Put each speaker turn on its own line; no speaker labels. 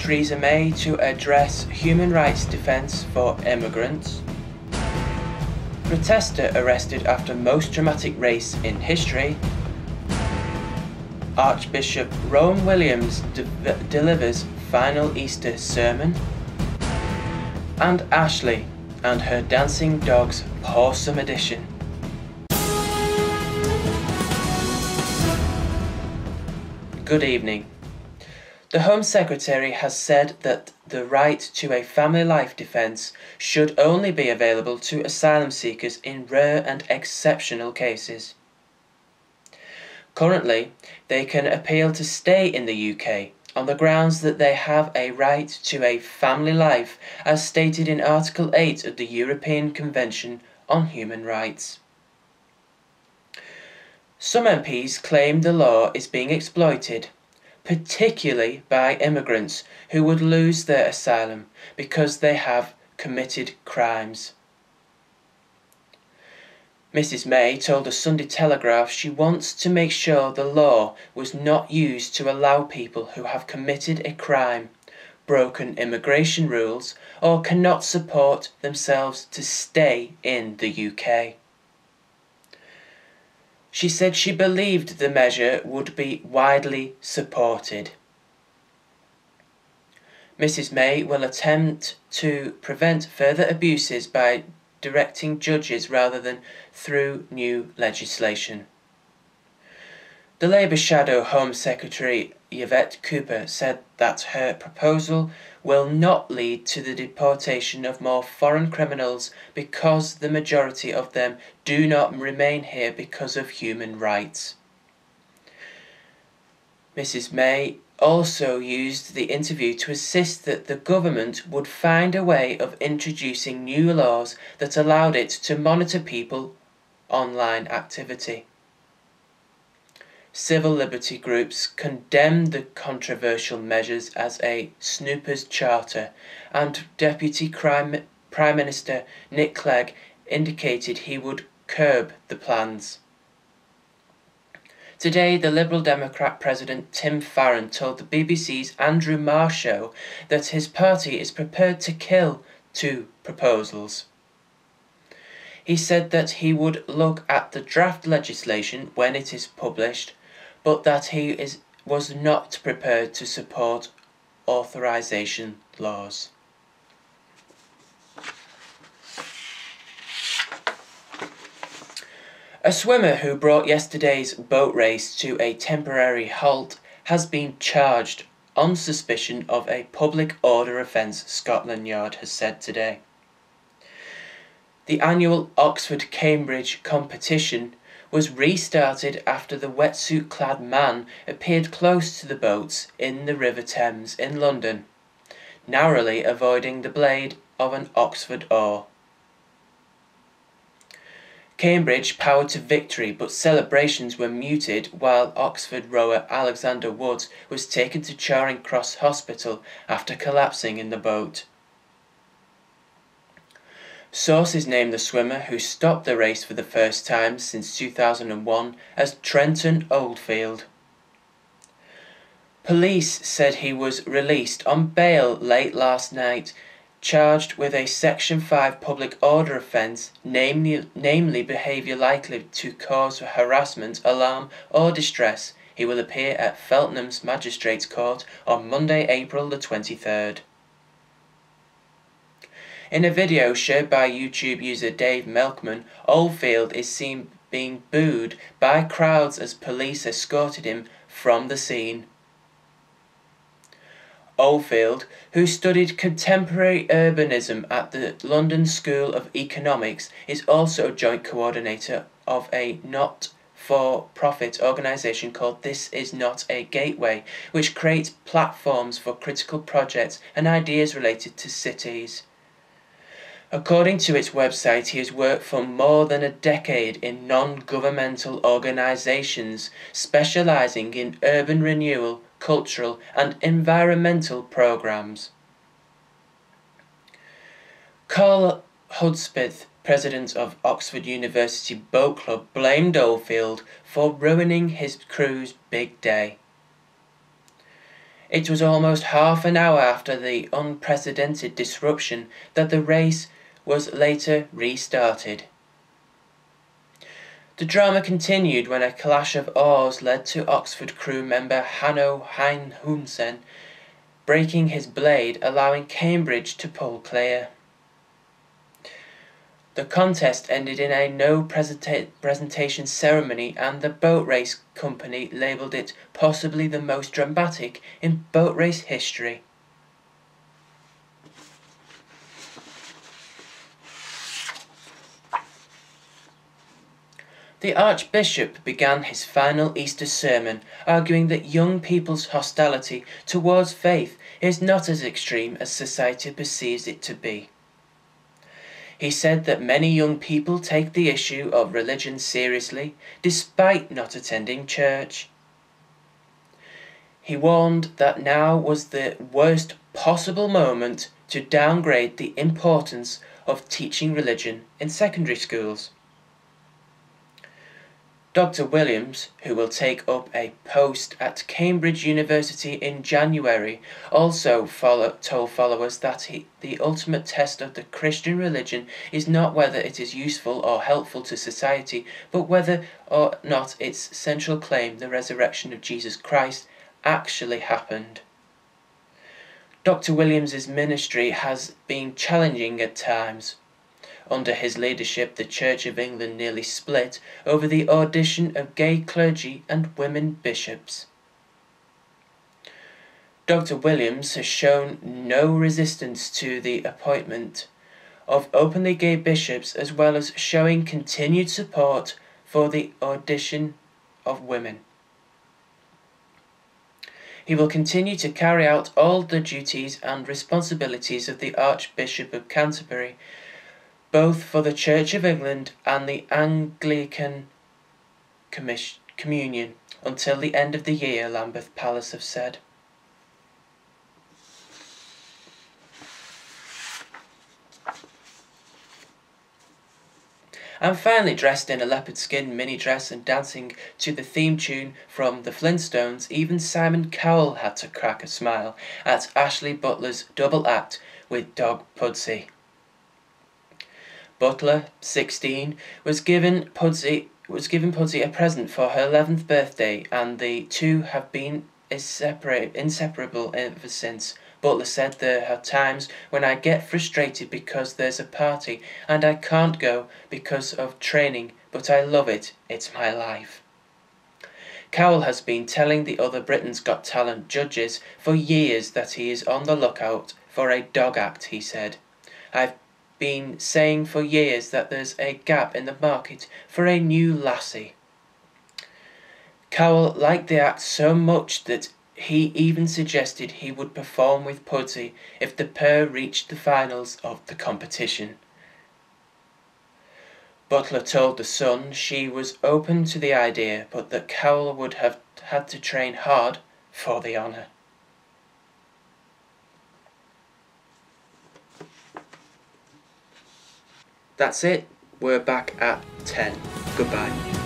Theresa May to address human rights defence for immigrants. Protester arrested after most dramatic race in history. Archbishop Rowan Williams delivers final Easter sermon. And Ashley and her dancing dog's Paw-Some edition. Good evening. The Home Secretary has said that the right to a family life defence should only be available to asylum seekers in rare and exceptional cases. Currently, they can appeal to stay in the UK on the grounds that they have a right to a family life as stated in Article 8 of the European Convention on Human Rights. Some MPs claim the law is being exploited, particularly by immigrants who would lose their asylum because they have committed crimes. Mrs May told the Sunday Telegraph she wants to make sure the law was not used to allow people who have committed a crime, broken immigration rules, or cannot support themselves to stay in the UK. She said she believed the measure would be widely supported. Mrs May will attempt to prevent further abuses by directing judges rather than through new legislation. The Labour Shadow Home Secretary Yvette Cooper said that her proposal will not lead to the deportation of more foreign criminals because the majority of them do not remain here because of human rights. Mrs May also used the interview to insist that the government would find a way of introducing new laws that allowed it to monitor people online activity. Civil liberty groups condemned the controversial measures as a snooper's charter, and Deputy Prime Minister Nick Clegg indicated he would curb the plans. Today, the Liberal Democrat President Tim Farron told the BBC's Andrew Marr show that his party is prepared to kill two proposals. He said that he would look at the draft legislation when it is published, but that he was not prepared to support authorisation laws. A swimmer who brought yesterday's boat race to a temporary halt has been charged on suspicion of a public order offence, Scotland Yard has said today. The annual Oxford-Cambridge competition was restarted after the wetsuit-clad man appeared close to the boats in the River Thames in London, narrowly avoiding the blade of an Oxford oar. Cambridge powered to victory, but celebrations were muted while Oxford rower Alexander Woods was taken to Charing Cross Hospital after collapsing in the boat. Sources named the swimmer, who stopped the race for the first time since 2001, as Trenton Oldfield. Police said he was released on bail late last night, charged with a Section 5 public order offence, namely behaviour likely to cause harassment, alarm or distress. He will appear at Feltham's Magistrates Court on Monday, April the 23rd. In a video shared by YouTube user Dave Melkman, Oldfield is seen being booed by crowds as police escorted him from the scene. Oldfield, who studied contemporary urbanism at the London School of Economics, is also joint coordinator of a not-for-profit organisation called This Is Not a Gateway, which creates platforms for critical projects and ideas related to cities. According to its website, he has worked for more than a decade in non-governmental organisations specialising in urban renewal, cultural and environmental programmes. Carl Hudspeth, president of Oxford University Boat Club, blamed Oldfield for ruining his crew's big day. It was almost half an hour after the unprecedented disruption that the race was later restarted. The drama continued when a clash of oars led to Oxford crew member Hanno Heinhunsen breaking his blade, allowing Cambridge to pull clear. The contest ended in a no presentation ceremony, and the boat race company labelled it possibly the most dramatic in boat race history. The Archbishop began his final Easter sermon arguing that young people's hostility towards faith is not as extreme as society perceives it to be. He said that many young people take the issue of religion seriously, despite not attending church. He warned that now was the worst possible moment to downgrade the importance of teaching religion in secondary schools. Dr. Williams, who will take up a post at Cambridge University in January, also told followers that the ultimate test of the Christian religion is not whether it is useful or helpful to society, but whether or not its central claim, the resurrection of Jesus Christ, actually happened. Dr. Williams's ministry has been challenging at times. Under his leadership, the Church of England nearly split over the audition of gay clergy and women bishops. Dr. Williams has shown no resistance to the appointment of openly gay bishops, as well as showing continued support for the audition of women. He will continue to carry out all the duties and responsibilities of the Archbishop of Canterbury, both for the Church of England and the Anglican Communion, until the end of the year, Lambeth Palace have said. And finally, dressed in a leopard skin mini dress and dancing to the theme tune from the Flintstones, even Simon Cowell had to crack a smile at Ashley Butler's double act with dog Pudsey. Butler, 16, was given Pudsey a present for her 11th birthday, and the two have been inseparable ever since. Butler said, "There are times when I get frustrated because there's a party and I can't go because of training, but I love it. It's my life." Cowell has been telling the other Britain's Got Talent judges for years that he is on the lookout for a dog act, he said. "I've been saying for years that there's a gap in the market for a new lassie." Cowell liked the act so much that he even suggested he would perform with Pudsey if the pair reached the finals of the competition. Butler told The Sun she was open to the idea, but that Cowell would have had to train hard for the honour. That's it. We're back at 10. Goodbye.